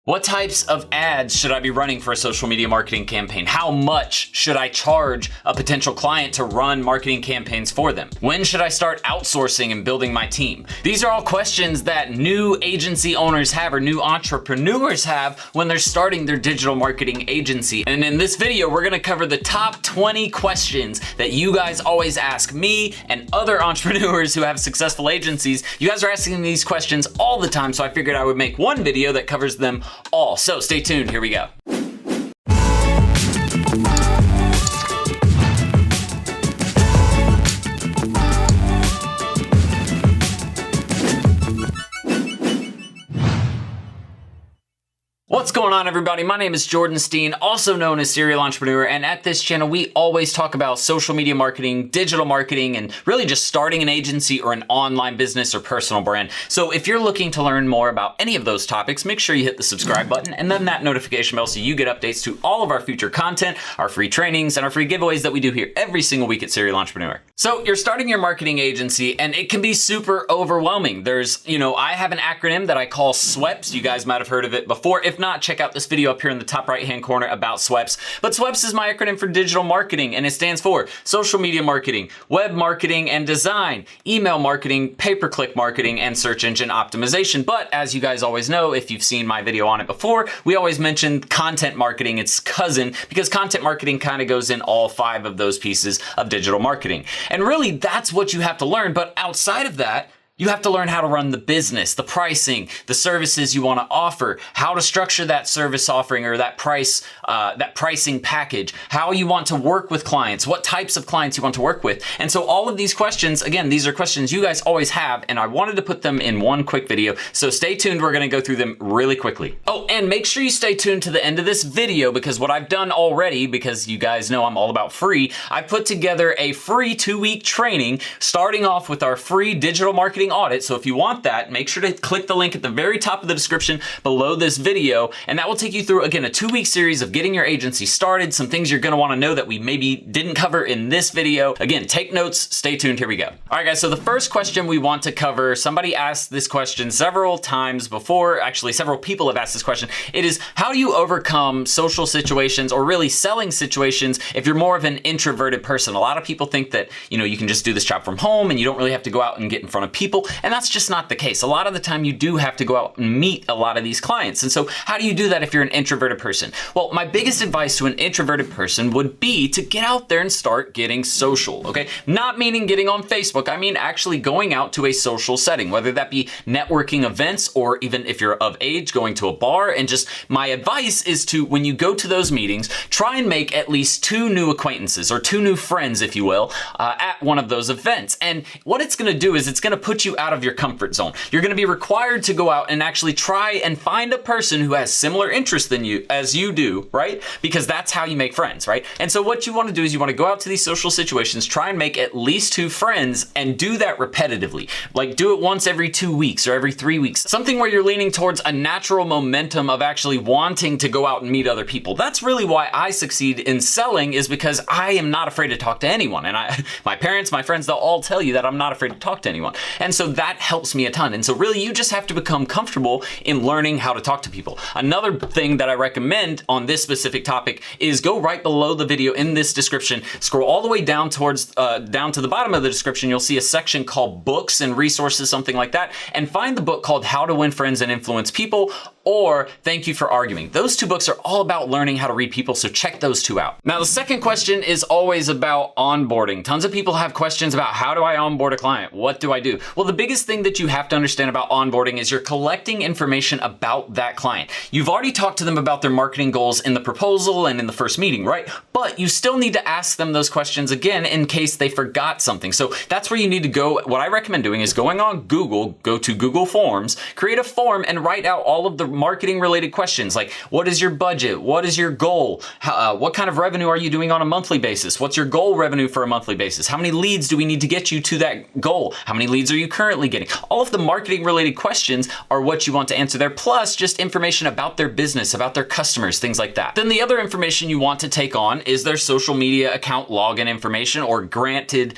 What types of ads should I be running for a social media marketing campaign? How much should I charge a potential client to run marketing campaigns for them? When should I start outsourcing and building my team? These are all questions that new agency owners have or new entrepreneurs have when they're starting their digital marketing agency. And in this video, we're gonna cover the top 20 questions that you guys always ask me and other entrepreneurs who have successful agencies. You guys are asking these questions all the time, so I figured I would make one video that covers them all. So stay tuned, here we go. What's going on, everybody? My name is Jordan Steen, also known as Serial Entrepreneur, and at this channel we always talk about social media marketing, digital marketing, and really just starting an agency or an online business or personal brand. So if you're looking to learn more about any of those topics, make sure you hit the subscribe button and then that notification bell so you get updates to all of our future content, our free trainings, and our free giveaways that we do here every single week at Serial Entrepreneur. So you're starting your marketing agency and it can be super overwhelming. I have an acronym that I call SWEPS. You guys might have heard of it before. If not, check out this video up here in the top right hand corner about SWEPS. But SWEPS is my acronym for digital marketing, and it stands for social media marketing, web marketing and design, email marketing, pay-per-click marketing, and search engine optimization. But as you guys always know, if you've seen my video on it before, we always mention content marketing, its cousin, because content marketing kind of goes in all 5 of those pieces of digital marketing. And really, that's what you have to learn. But outside of that, you have to learn how to run the business, the pricing, the services you want to offer, how to structure that service offering or that pricing package, how you want to work with clients, what types of clients you want to work with. And so all of these questions, again, these are questions you guys always have, and I wanted to put them in one quick video. So stay tuned, we're going to go through them really quickly. Oh, and make sure you stay tuned to the end of this video, because what I've done already, because you guys know I'm all about free, I put together a free 2-week training starting off with our free digital marketing audit. So if you want that, make sure to click the link at the very top of the description below this video, and that will take you through, again, a 2-week series of getting your agency started, some things you're gonna wanna know that we maybe didn't cover in this video. Again, take notes, stay tuned, here we go. All right, guys, so the first question we want to cover, somebody asked this question several times before, actually several people have asked this question. It is, how do you overcome social situations or really selling situations if you're more of an introverted person? A lot of people think that, you can just do this job from home and you don't really have to go out and get in front of people. And that's just not the case. A lot of the time you do have to go out and meet a lot of these clients. And so how do you do that if you're an introverted person? Well, my biggest advice to an introverted person would be to get out there and start getting social, okay? Not meaning getting on Facebook. I mean actually going out to a social setting, whether that be networking events or even if you're of age, going to a bar. And just my advice is to, when you go to those meetings, try and make at least 2 new acquaintances or 2 new friends, if you will, at one of those events. And what it's gonna do is it's gonna put you out of your comfort zone. You're gonna be required to go out and actually try and find a person who has similar interests than you as you do, right? Because that's how you make friends, right? And so what you wanna do is you wanna go out to these social situations, try and make at least 2 friends and do that repetitively. Like do it once every 2 weeks or every 3 weeks. Something where you're leaning towards a natural momentum of actually wanting to go out and meet other people. That's really why I succeed in selling, is because I am not afraid to talk to anyone. And my parents, my friends, they'll all tell you that I'm not afraid to talk to anyone. And so that helps me a ton. And so really you just have to become comfortable in learning how to talk to people. Another thing that I recommend on this specific topic is go right below the video in this description, scroll all the way down towards, down to the bottom of the description. You'll see a section called books and resources, something like that. And find the book called How to Win Friends and Influence People, or Thank You for Arguing. Those 2 books are all about learning how to read people, so check those 2 out. Now, the second question is always about onboarding. Tons of people have questions about, how do I onboard a client? What do I do? Well, the biggest thing that you have to understand about onboarding is you're collecting information about that client. You've already talked to them about their marketing goals in the proposal and in the first meeting, right? But you still need to ask them those questions again in case they forgot something. So that's where you need to go. What I recommend doing is going on Google, go to Google Forms, create a form and write out all of the marketing related questions like, what is your budget? What is your goal? What kind of revenue are you doing on a monthly basis? What's your goal revenue for a monthly basis? How many leads do we need to get you to that goal? How many leads are you currently getting? All of the marketing related questions are what you want to answer there, plus just information about their business, about their customers, things like that. Then the other information you want to take on is their social media account login information, or granted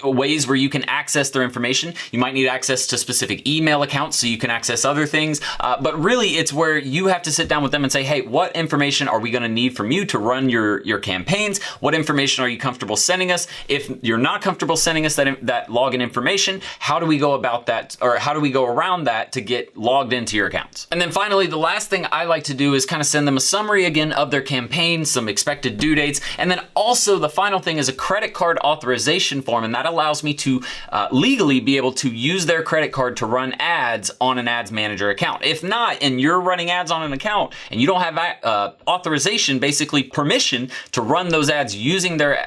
ways where you can access their information. You might need access to specific email accounts so you can access other things, but really really it's where you have to sit down with them and say, hey, what information are we going to need from you to run your campaigns? What information are you comfortable sending us? If you're not comfortable sending us that login information, how do we go about that, or how do we go around that to get logged into your accounts? And then finally, the last thing I like to do is kind of send them a summary again of their campaign, some expected due dates, and then also the final thing is a credit card authorization form, and that allows me to legally be able to use their credit card to run ads on an ads manager account. If not, and you're running ads on an account and you don't have authorization, basically permission to run those ads using their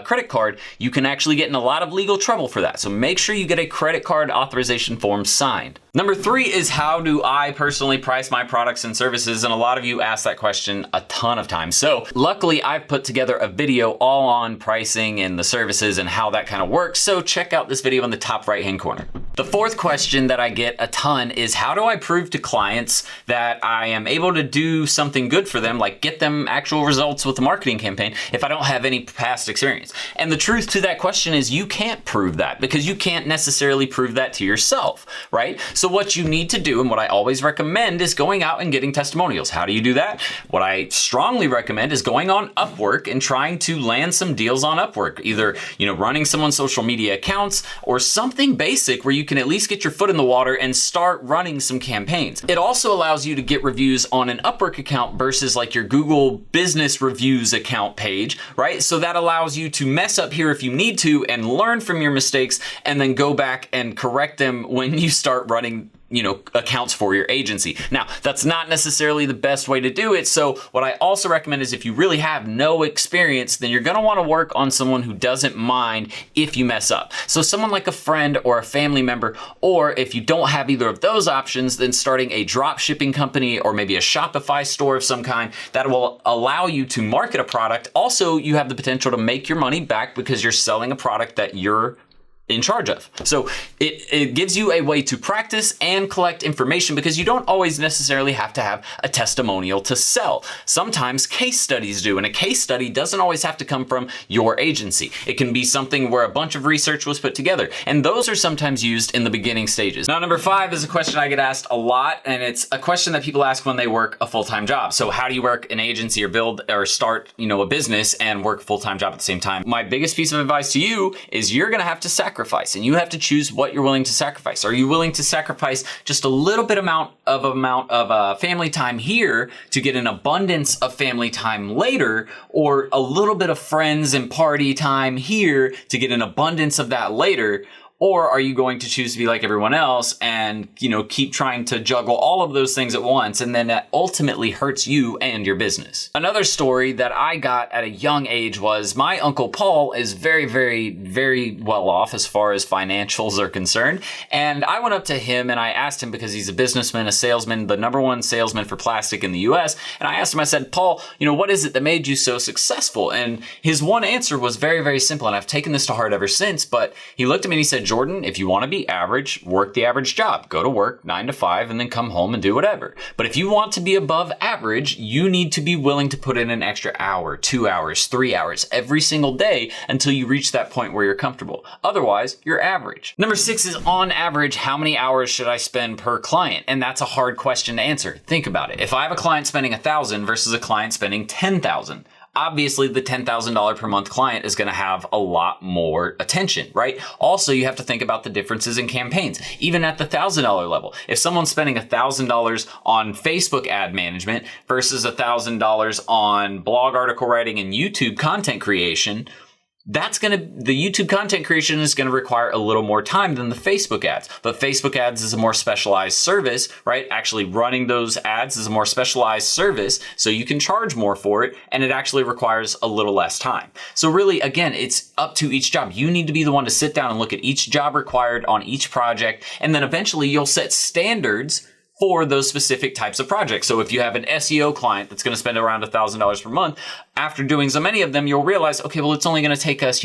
credit card, you can actually get in a lot of legal trouble for that. So make sure you get a credit card authorization form signed. Number 3 is, how do I personally price my products and services? And a lot of you ask that question a ton of times. So luckily I've put together a video all on pricing and the services and how that kind of works. So check out this video in the top right-hand corner. The 4th question that I get a ton is, how do I prove to clients that I am able to do something good for them, like get them actual results with the marketing campaign, if I don't have any past experience? And the truth to that question is, you can't prove that, because you can't necessarily prove that to yourself, right? So what you need to do, and what I always recommend, is going out and getting testimonials. How do you do that? What I strongly recommend is going on Upwork and trying to land some deals on Upwork, either, running someone's social media accounts or something basic where you can at least get your foot in the water and start running some campaigns. It also allows you to get reviews on an Upwork account versus like your Google business reviews account page, right? So that allows you to mess up here if you need to and learn from your mistakes, and then go back and correct them when you start running accounts for your agency. Now, that's not necessarily the best way to do it. So what I also recommend is, if you really have no experience, then you're going to want to work on someone who doesn't mind if you mess up. So someone like a friend or a family member, or if you don't have either of those options, then starting a drop shipping company or maybe a Shopify store of some kind that will allow you to market a product. Also, you have the potential to make your money back because you're selling a product that you're in charge of. So it gives you a way to practice and collect information, because you don't always necessarily have to have a testimonial to sell. Sometimes case studies do, and a case study doesn't always have to come from your agency. It can be something where a bunch of research was put together, and those are sometimes used in the beginning stages. Now, number 5 is a question I get asked a lot, and it's a question that people ask when they work a full-time job. So how do you work an agency or build or start, a business and work a full-time job at the same time? My biggest piece of advice to you is, you're gonna have to sacrifice, and you have to choose what you're willing to sacrifice. Are you willing to sacrifice just a little bit amount of family time here to get an abundance of family time later, or a little bit of friends and party time here to get an abundance of that later? Or are you going to choose to be like everyone else and, keep trying to juggle all of those things at once, and then that ultimately hurts you and your business? Another story that I got at a young age was, my Uncle Paul is very, very, very well off as far as financials are concerned. And I went up to him and I asked him, because he's a businessman, a salesman, the #1 salesman for plastic in the US. And I asked him, I said, Paul, what is it that made you so successful? And his one answer was very, very simple. And I've taken this to heart ever since, but he looked at me and he said, Jordan, if you want to be average, work the average job. Go to work 9 to 5 and then come home and do whatever. But if you want to be above average, you need to be willing to put in an extra hour, 2 hours, 3 hours every single day until you reach that point where you're comfortable. Otherwise, you're average. Number 6 is, on average, how many hours should I spend per client? And that's a hard question to answer. Think about it. If I have a client spending $1,000 versus a client spending $10,000, obviously the $10,000 per month client is going to have a lot more attention, right? Also, you have to think about the differences in campaigns. Even at the $1,000 level, if someone's spending $1,000 on Facebook ad management versus $1,000 on blog article writing and YouTube content creation, the YouTube content creation is going to require a little more time than the Facebook ads. But Facebook ads is a more specialized service, right? Actually running those ads is a more specialized service, so you can charge more for it, and it actually requires a little less time. So really, again, it's up to each job. You need to be the one to sit down and look at each job required on each project, and then eventually you'll set standards for those specific types of projects. So if you have an SEO client that's going to spend around $1,000 per month, after doing so many of them, you'll realize, okay, well, it's only going to take us,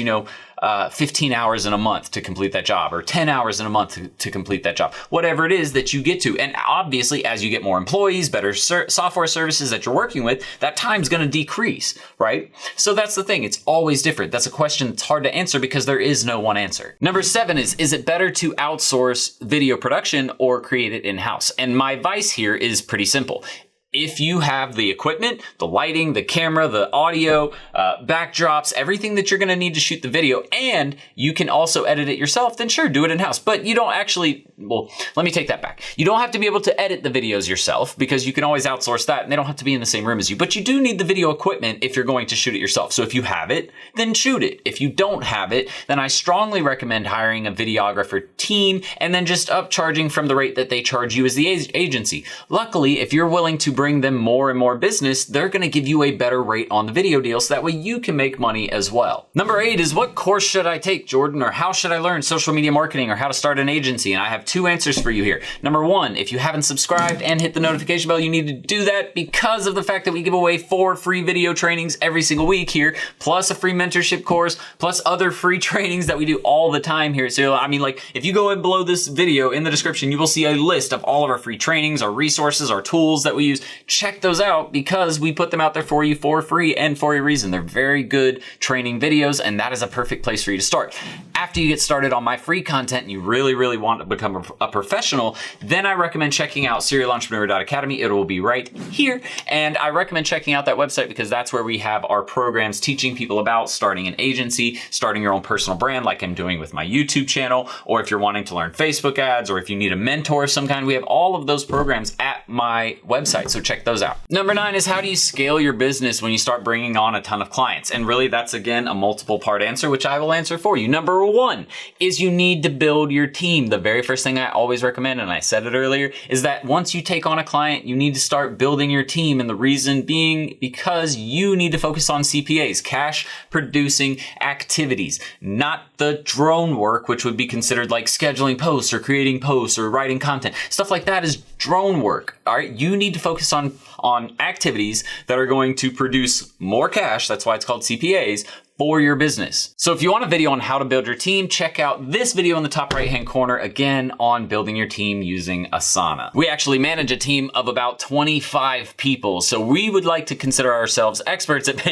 15 hours in a month to complete that job, or 10 hours in a month to complete that job, whatever it is that you get to. And obviously, as you get more employees, better software services that you're working with, that time's going to decrease, right? So that's the thing. It's always different. That's a question that's hard to answer because there is no one answer. Number 7 is it better to outsource video production or create it in-house? And my advice here is pretty simple. If you have the equipment, the lighting, the camera, the audio, backdrops, everything that you're gonna need to shoot the video, and you can also edit it yourself, then sure, do it in-house. But you don't actually, well, let me take that back. You don't have to be able to edit the videos yourself because you can always outsource that and they don't have to be in the same room as you. But you do need the video equipment if you're going to shoot it yourself. So if you have it, then shoot it. If you don't have it, then I strongly recommend hiring a videographer team and then just upcharging from the rate that they charge you as the agency. Luckily, if you're willing to bring them more and more business, they're going to give you a better rate on the video deal so that way you can make money as well. Number 8 is what course should I take, Jordan, or how should I learn social media marketing or how to start an agency? And I have 2 answers for you here. Number 1, if you haven't subscribed and hit the notification bell, you need to do that because of the fact that we give away 4 free video trainings every single week here, plus a free mentorship course, plus other free trainings that we do all the time here. So, I mean, like, if you go in below this video in the description, you will see a list of all of our free trainings, our resources, our tools that we use. Check those out because we put them out there for you for free and for a reason. They're very good training videos, and that is a perfect place for you to start. After you get started on my free content and you really, really want to become a professional, then I recommend checking out SerialEntrepreneur.academy. It will be right here. And I recommend checking out that website because that's where we have our programs teaching people about starting an agency, starting your own personal brand like I'm doing with my YouTube channel, or if you're wanting to learn Facebook ads, or if you need a mentor of some kind, we have all of those programs at my website. So check those out. Number 9 is how do you scale your business when you start bringing on a ton of clients? And really that's again a multiple part answer, which I will answer for you. Number 1 is you need to build your team. The very first thing I always recommend, and I said it earlier, is that once you take on a client, you need to start building your team. And the reason being because you need to focus on CPAs, cash producing activities, not the drone work, which would be considered like scheduling posts or creating posts or writing content. Stuff like that is drone work. All right. You need to focus on activities that are going to produce more cash. That's why it's called CPAs for your business. So if you want a video on how to build your team, check out this video in the top right-hand corner, again, on building your team using Asana. We actually manage a team of about 25 people. So we would like to consider ourselves experts at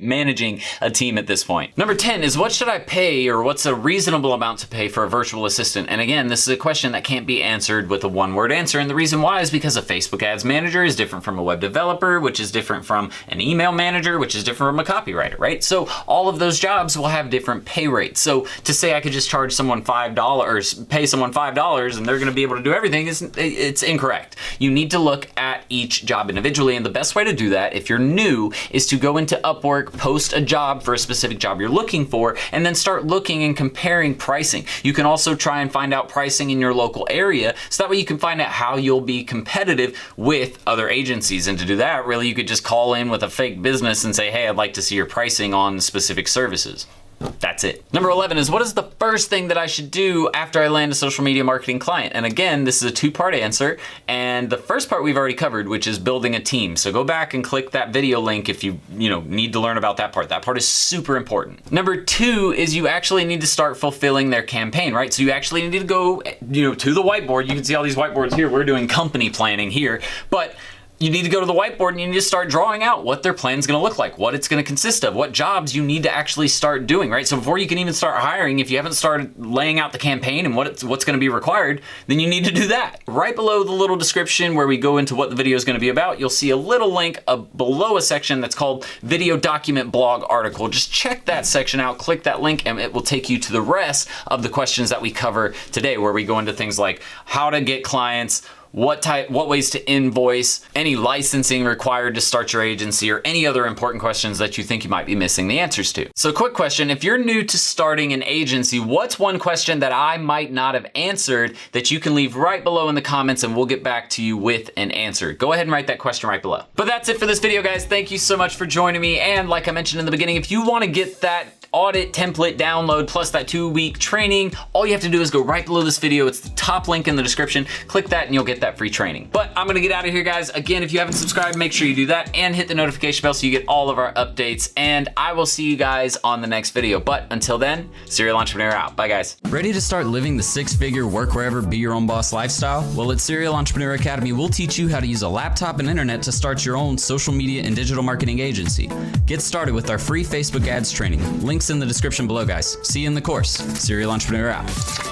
managing a team at this point. Number 10 is what should I pay, or what's a reasonable amount to pay for a virtual assistant? And again, this is a question that can't be answered with a one-word answer. And the reason why is because a Facebook ads manager is different from a web developer, which is different from an email manager, which is different from a copywriter, right? So all of those jobs will have different pay rates. So to say I could just charge someone $5, pay someone $5 and they're going to be able to do everything, it's incorrect. You need to look at each job individually, and the best way to do that, if you're new, is to go into Upwork, post a job for a specific job you're looking for, and then start looking and comparing pricing. You can also try and find out pricing in your local area, so that way you can find out how you'll be competitive with other agencies. And to do that, really, you could just call in with a fake business and say, hey, I'd like to see your pricing on specific services. That's it. Number 11 is what is the first thing that I should do after I land a social media marketing client? And again, this is a 2-part answer. And the first part we've already covered, which is building a team. So go back and click that video link if you need to learn about that part. That part is super important. Number 2 is you actually need to start fulfilling their campaign, right? So you actually need to go, to the whiteboard. You can see all these whiteboards here. We're doing company planning here, but you need to go to the whiteboard and you need to start drawing out what their plan is going to look like, what it's going to consist of, what jobs you need to actually start doing, right? So before you can even start hiring, if you haven't started laying out the campaign and what's going to be required, then you need to do that. Right below the little description where we go into what the video is going to be about, you'll see a little link below a section that's called Video Document Blog Article. Just check that section out, click that link, and it will take you to the rest of the questions that we cover today, where we go into things like how to get clients, what ways to invoice, any licensing required to start your agency, or any other important questions that you think you might be missing the answers to. So quick question, if you're new to starting an agency, what's one question that I might not have answered that you can leave right below in the comments and we'll get back to you with an answer? Go ahead and write that question right below. But that's it for this video, guys. Thank you so much for joining me. And like I mentioned in the beginning, if you want to get that audit template download plus that 2-week training, all you have to do is go right below this video. It's the top link in the description. Click that and you'll get that free training. But I'm gonna get out of here, guys. Again, if you haven't subscribed, make sure you do that and hit the notification bell so you get all of our updates. And I will see you guys on the next video. But until then, Serial Entrepreneur out. Bye, guys. Ready to start living the 6-figure work wherever, be your own boss lifestyle? Well, at Serial Entrepreneur Academy, we'll teach you how to use a laptop and internet to start your own social media and digital marketing agency. Get started with our free Facebook ads training. Links in the description below, guys. See you in the course. Serial Entrepreneur out.